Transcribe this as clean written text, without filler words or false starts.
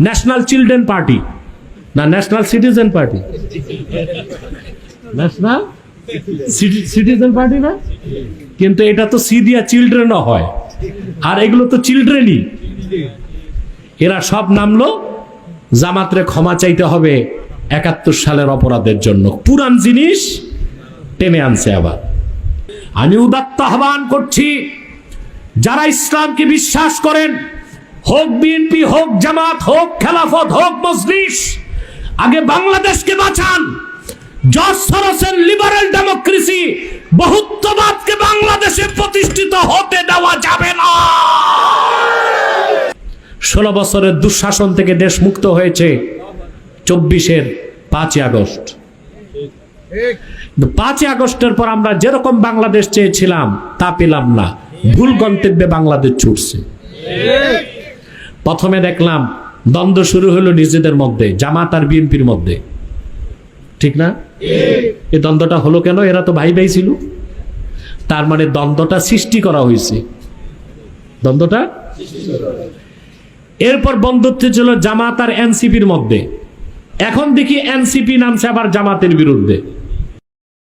National children party না national citizen party? National citizen party না, কিন্তু এটা তো সি দিয়া চিলড্রেনও হয়, আর এগুলো তো চিলড্রেনই। এরা সব নামলো জামাতরে ক্ষমা চাইতে হবে ৭১ সালের অপরাধের জন্য। পুরান জিনিস টেনে আনছে আবার। আমি উদাত্ত আহ্বান করছি, যারা ইসলামকে বিশ্বাস করেন, হোক বিএনপি, হোক জামাত, হোক খেলাফত, হোক মজলিস, আগে বাংলাদেশকে বাঁচান। জর্জ সরোসের লিবারেল ডেমোক্রেসি, বহুত্ববাদকে বাংলাদেশে প্রতিষ্ঠিত হতে দেওয়া যাবে না। 16 বছরের দুঃশাসন থেকে দেশ মুক্ত হয়েছে 24-এর 5ই আগস্ট। 5ই আগস্টের পর আমরা যেরকম বাংলাদেশ চেয়েছিলাম তা পেলাম না, ভুল গন্তব্যে বাংলাদেশ ছুটছে। প্রথমে দেখলাম দ্বন্দ্ব শুরু হলো নিজেদের মধ্যে, জামাত আর বিএনপির মধ্যে, ঠিক না? এই দ্বন্দ্বটা হলো কেন? এরা তো ভাই ভাই ছিল, তার মানে দ্বন্দ্বটা সৃষ্টি করা হয়েছে। দ্বন্দ্বটা এরপর বন্ধুত্ব ছিল জামাত আর এনসিপির মধ্যে। এখন দেখি এনসিপি নামছে আবার জামাতের বিরুদ্ধে।